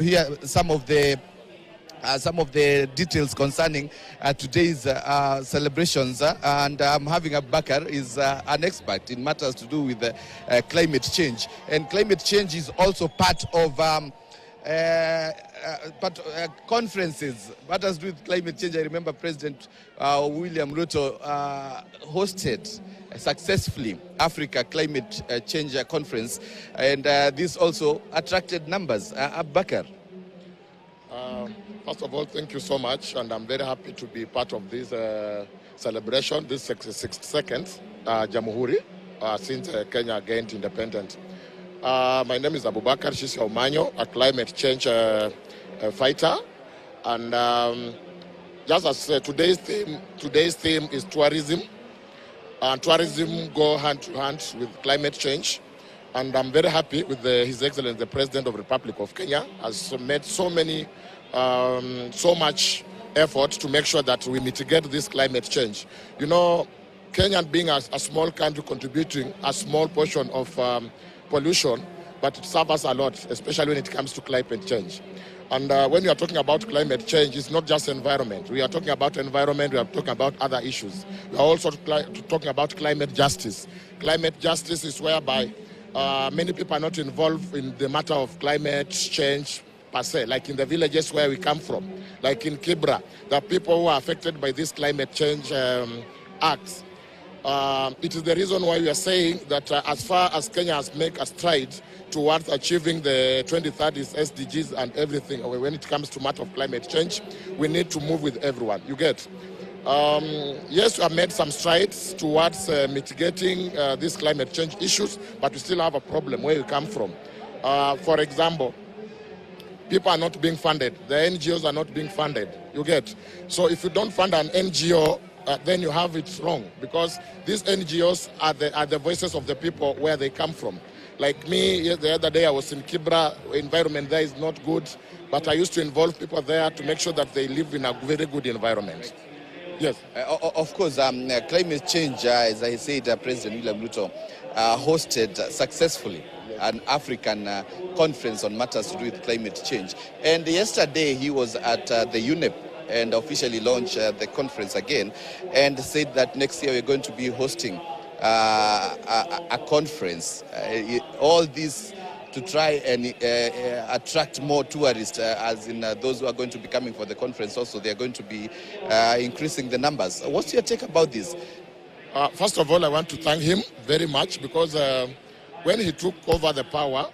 Here some of the details concerning today's celebrations, and I'm having Abubakar is an expert in matters to do with climate change, and climate change is also part of conferences. Matters to do with climate change. I remember President William Ruto hosted successfully Africa Climate Change Conference, and this also attracted numbers. Abubakar. First of all, thank you so much, and I'm very happy to be part of this celebration, this 62nd Jamhuri, since Kenya gained independence. My name is Abubakar Omanyo, a climate change fighter, and just as today's theme is tourism, and tourism go hand to hand with climate change. And I'm very happy with His Excellency, the President of the Republic of Kenya, has made so much effort to make sure that we mitigate this climate change. You know, Kenya being a small country contributing a small portion of pollution, but it suffers a lot, especially when it comes to climate change. And when you are talking about climate change, it's not just environment. We are talking about environment, we are talking about other issues. We are also talking about climate justice. Climate justice is whereby many people are not involved in the matter of climate change per se, like in the villages where we come from, like in Kibra, the people who are affected by this climate change acts. It is the reason why we are saying that as far as Kenya has made a stride towards achieving the 2030 SDGs and everything, when it comes to matter of climate change, we need to move with everyone. You get? Yes, we have made some strides towards mitigating these climate change issues, but we still have a problem where we come from. For example, people are not being funded. The NGOs are not being funded. You get? So if you don't fund an NGO, then you have it wrong, because these NGOs are the voices of the people where they come from. Like me, the other day I was in Kibra, environment there is not good, but I used to involve people there to make sure that they live in a very good environment. Yes. Of course, climate change, as I said, President William Ruto hosted successfully an African conference on matters to do with climate change. And yesterday he was at the UNEP and officially launched the conference again, and said that next year we're going to be hosting a conference. All this to try and attract more tourists, as in those who are going to be coming for the conference also, they're going to be increasing the numbers. What's your take about this? First of all, I want to thank him very much, because when he took over the power,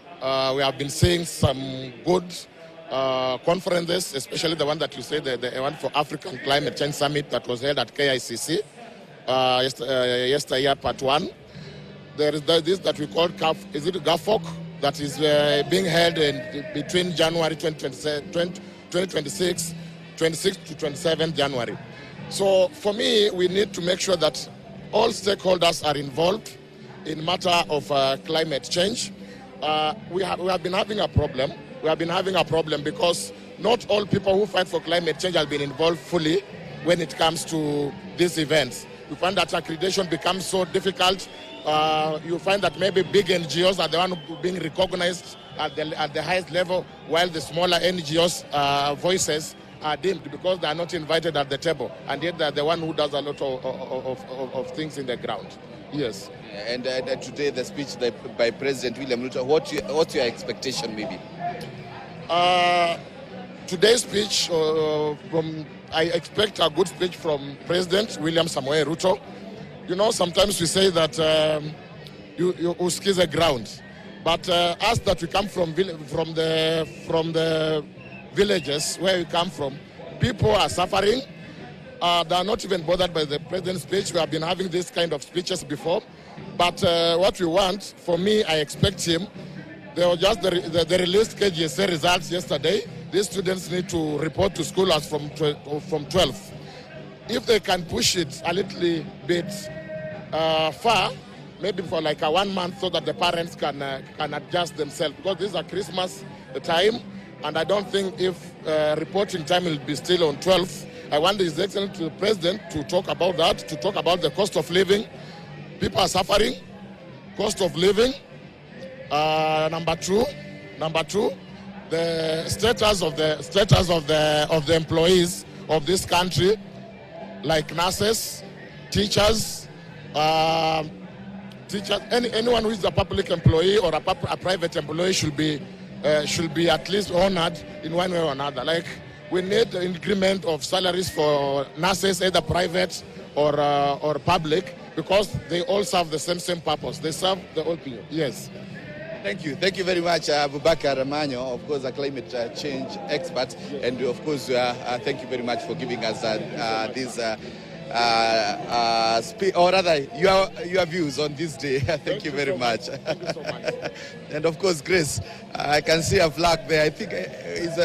we have been seeing some good conferences, especially the one that you said, the one for African Climate Change Summit that was held at KICC yesterday, part 1. There is this that we call gov't, that is being held between January 2026 to 27 January. So for me, we need to make sure that all stakeholders are involved in matter of climate change. We have been having a problem. We have been having a problem because not all people who fight for climate change have been involved fully when it comes to these events. You find that accreditation becomes so difficult. You find that maybe big NGOs are the one being recognized at the highest level, while the smaller NGOs' voices are dimmed because they are not invited at the table, and yet they are the one who does a lot of things in the ground. Yes. And today the speech by President William Ruto, what's your expectation maybe? Today's speech, I expect a good speech from President William Samoei Ruto. You know, sometimes we say that you ski the ground, but us that we come from the villages where we come from, people are suffering. They are not even bothered by the president's speech. We have been having this kind of speeches before, but what we want, for me, I expect him. There was just the released KGSA results yesterday. These students need to report to school as from 12th. If they can push it a little bit far, maybe for like 1 month, so that the parents can adjust themselves, because this is a Christmas time, and I don't think if reporting time will be still on 12th. I want His Excellency the President to talk about that, to talk about the cost of living. People are suffering, cost of living. Number two, the status of the employees of this country, like nurses, teachers, anyone who is a public employee or a private employee should be at least honored in one way or another. Like, we need an increment of salaries for nurses, either private or public, because they all serve the same purpose. They serve the whole people. Yes. Thank you very much, Abubakar Omanyo, of course, a climate change expert, and of course, thank you very much for giving us this. Or rather, your views on this day. Thank you very much. Thank you so much. And of course, Grace, I can see a flag there. I think is